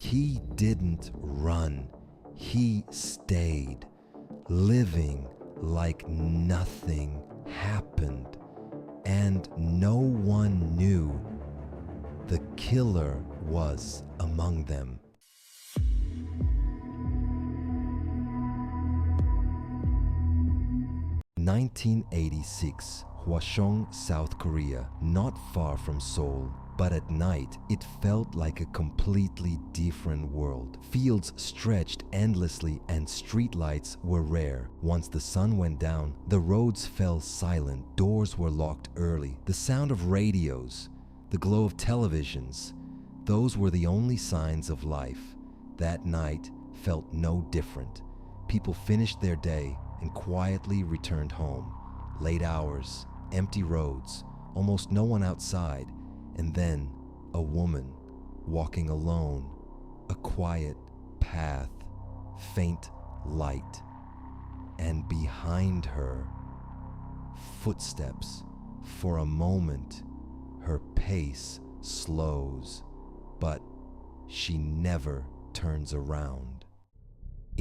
He didn't run. He stayed, living like nothing happened. And no one knew the killer was among them. (1986), Hwaseong, South Korea, not far from Seoul. But at night, it felt like a completely different world. Fields stretched endlessly and streetlights were rare. Once the sun went down, the roads fell silent, doors were locked early. The sound of radios, the glow of televisions, those were the only signs of life. That night felt no different. People finished their day and quietly returned home. Late hours, empty roads, almost no one outside. And then a woman walking alone, a quiet path, faint light, and behind her, footsteps. For a moment, her pace slows, but she never turns around.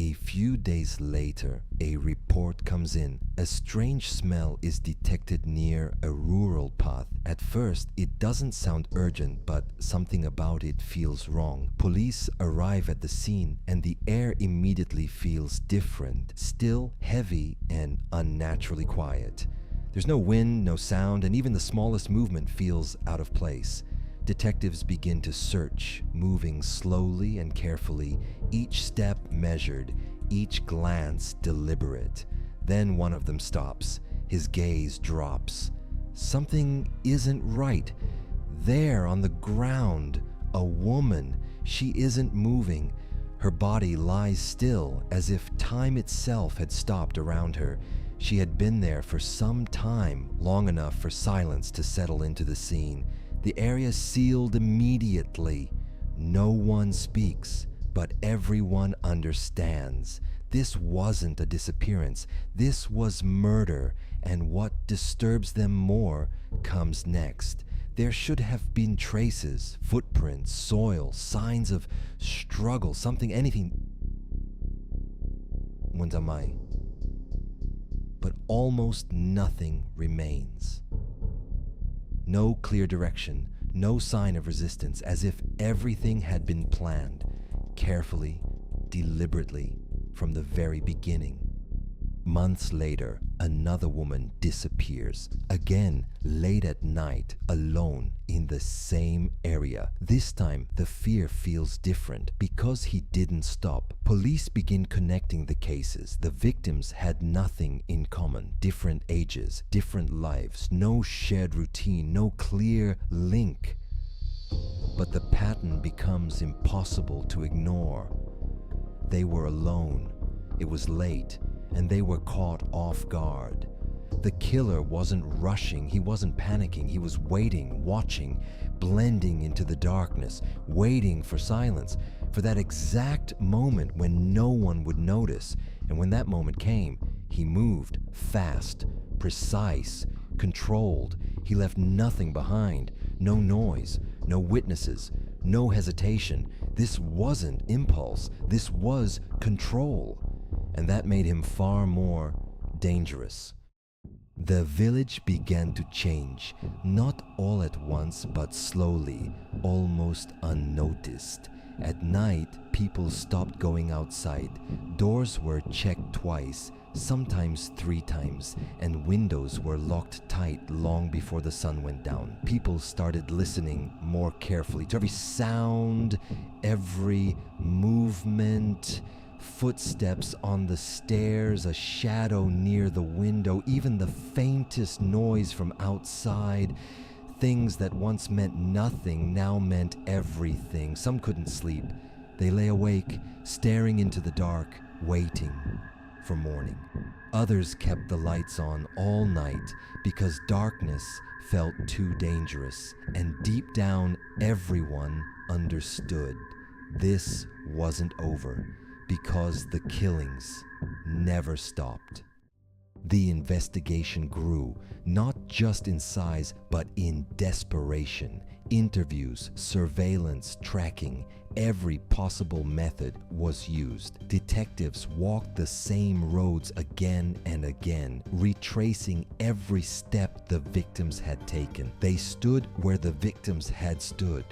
A few days later, a report comes in. A strange smell is detected near a rural path. At first, it doesn't sound urgent, but something about it feels wrong. Police arrive at the scene, and the air immediately feels different, still heavy and unnaturally quiet. There's no wind, no sound, and even the smallest movement feels out of place. Detectives begin to search, moving slowly and carefully, each step measured, each glance deliberate. Then one of them stops. His gaze drops. Something isn't right. There on the ground, a woman. She isn't moving. Her body lies still, as if time itself had stopped around her. She had been there for some time, long enough for silence to settle into the scene. The area sealed immediately. No one speaks, but everyone understands. This wasn't a disappearance. This was murder, and what disturbs them more comes next. There should have been traces, footprints, soil, signs of struggle, something, anything. But almost nothing remains. No clear direction, no sign of resistance, as if everything had been planned, carefully, deliberately, from the very beginning. Months later, another woman disappears, again late at night, alone in the same area. This time, the fear feels different because he didn't stop. Police begin connecting the cases. The victims had nothing in common. Different ages, different lives, no shared routine, no clear link. But the pattern becomes impossible to ignore. They were alone. It was late, and they were caught off guard. The killer wasn't rushing, he wasn't panicking, he was waiting, watching, blending into the darkness, waiting for silence, for that exact moment when no one would notice. And when that moment came, he moved fast, precise, controlled. He left nothing behind, no noise, no witnesses, no hesitation. This wasn't impulse, this was control. And that made him far more dangerous. The village began to change, not all at once, but slowly, almost unnoticed. At night, people stopped going outside. Doors were checked twice, sometimes 3 times, and windows were locked tight long before the sun went down. People started listening more carefully to every sound, every movement. Footsteps on the stairs, a shadow near the window, even the faintest noise from outside. Things that once meant nothing now meant everything. Some couldn't sleep. They lay awake, staring into the dark, waiting for morning. Others kept the lights on all night because darkness felt too dangerous. And deep down, everyone understood this wasn't over, because the killings never stopped. The investigation grew, not just in size, but in desperation. Interviews, surveillance, tracking, every possible method was used. Detectives walked the same roads again and again, retracing every step the victims had taken. They stood where the victims had stood,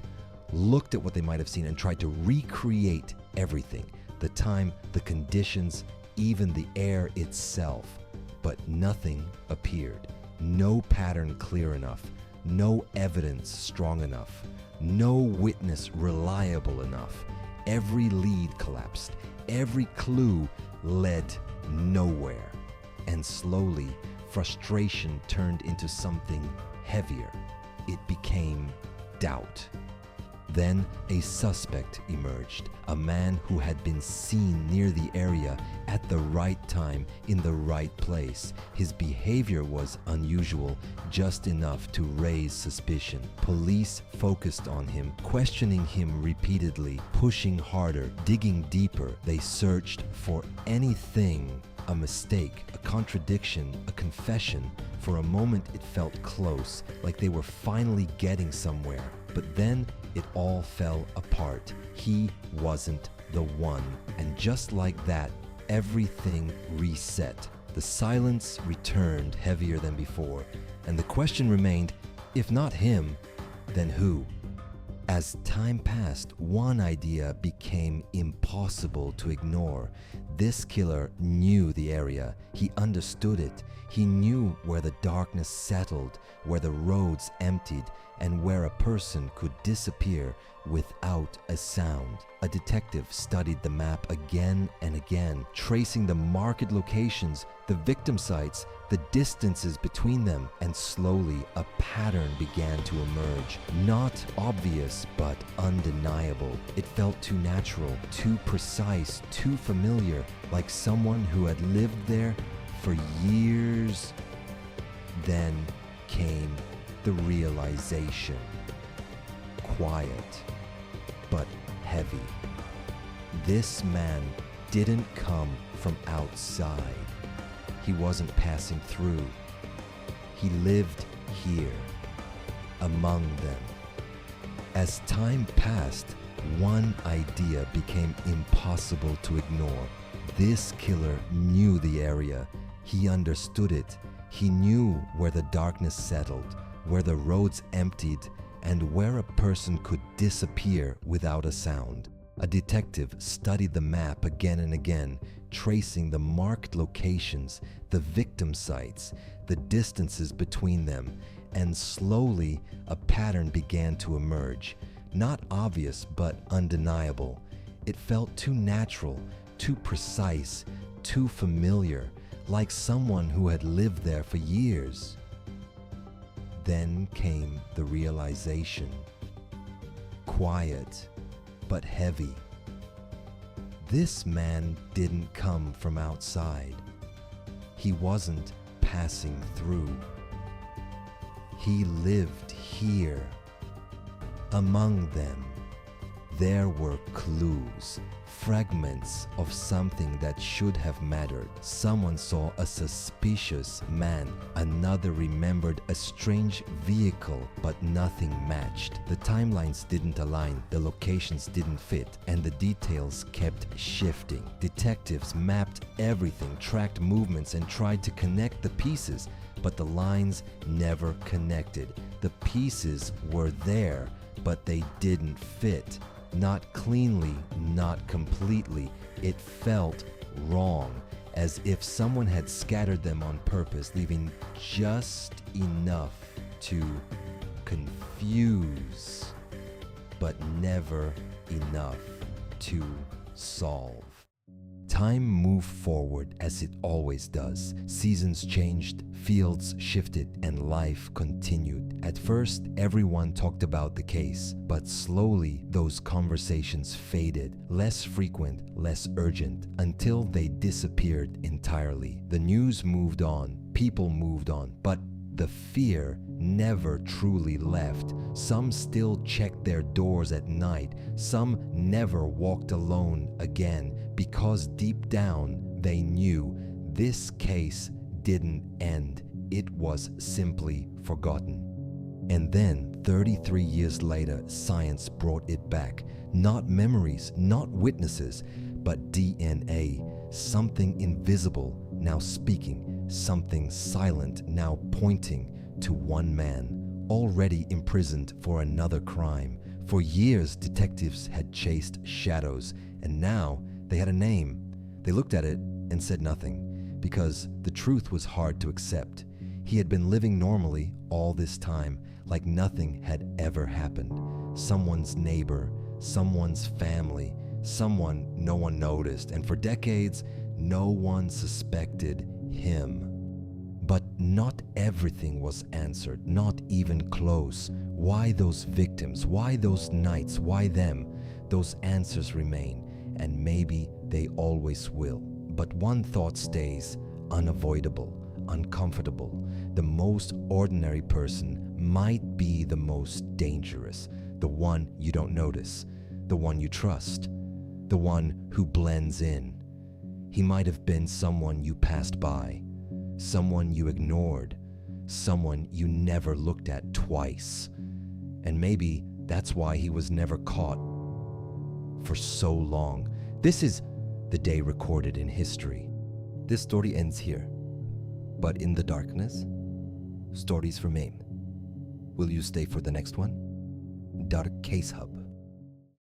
looked at what they might have seen, and tried to recreate everything. The time, the conditions, even the air itself. But nothing appeared. No pattern clear enough. No evidence strong enough. No witness reliable enough. Every lead collapsed. Every clue led nowhere. And slowly, frustration turned into something heavier. It became doubt. Then a suspect emerged, a man who had been seen near the area at the right time in the right place. His behavior was unusual, just enough to raise suspicion. Police focused on him, questioning him repeatedly, pushing harder, digging deeper. They searched for anything, a mistake, a contradiction, a confession. For a moment it felt close, like they were finally getting somewhere. But then it all fell apart. He wasn't the one. And just like that, everything reset. The silence returned heavier than before, and the question remained, if not him, then who? As time passed, one idea became impossible to ignore. This killer knew the area. He understood it. He knew where the darkness settled, where the roads emptied, and where a person could disappear without a sound. A detective studied the map again and again, tracing the marked locations, the victim sites, the distances between them, and slowly a pattern began to emerge. Not obvious, but undeniable. It felt too natural, too precise, too familiar, like someone who had lived there for years. Then came the realization. Quiet, but heavy. This man didn't come from outside. He wasn't passing through. He lived here, among them. As time passed, one idea became impossible to ignore. This killer knew the area. He understood it. He knew where the darkness settled, where the roads emptied, and where a person could disappear without a sound. A detective studied the map again and again, tracing the marked locations, the victim sites, the distances between them, and slowly a pattern began to emerge. Not obvious, but undeniable. It felt too natural, too precise, too familiar, like someone who had lived there for years. Then came the realization. Quiet, but heavy. This man didn't come from outside. He wasn't passing through. He lived here. Among them, there were clues, fragments of something that should have mattered. Someone saw a suspicious man. Another remembered a strange vehicle, but nothing matched. The timelines didn't align, the locations didn't fit, and the details kept shifting. Detectives mapped everything, tracked movements, and tried to connect the pieces, but the lines never connected. The pieces were there, but they didn't fit. Not cleanly, not completely. It felt wrong, as if someone had scattered them on purpose, leaving just enough to confuse, but never enough to solve. Time moved forward as it always does. Seasons changed, fields shifted, and life continued. At first, everyone talked about the case, but slowly those conversations faded, less frequent, less urgent, until they disappeared entirely. The news moved on, people moved on, but the fear never truly left. Some still checked their doors at night. Some never walked alone again, because deep down they knew this case didn't end. It was simply forgotten. And then, 33 years later, science brought it back. Not memories, not witnesses, but DNA. Something invisible now speaking, something silent now pointing to one man, already imprisoned for another crime. For years, detectives had chased shadows, and now they had a name. They looked at it and said nothing, because the truth was hard to accept. He had been living normally all this time, like nothing had ever happened. Someone's neighbor, someone's family, someone no one noticed, and for decades, no one suspected him. But not everything was answered, not even close. Why those victims? Why those nights? Why them? Those answers remain, and maybe they always will. But one thought stays: unavoidable, uncomfortable. The most ordinary person might be the most dangerous, the one you don't notice, the one you trust, the one who blends in. He might have been someone you passed by, someone you ignored, someone you never looked at twice. And maybe that's why he was never caught for so long. This is the day recorded in history. This story ends here. But in the darkness, stories remain. Will you stay for the next one? Dark Case Hub.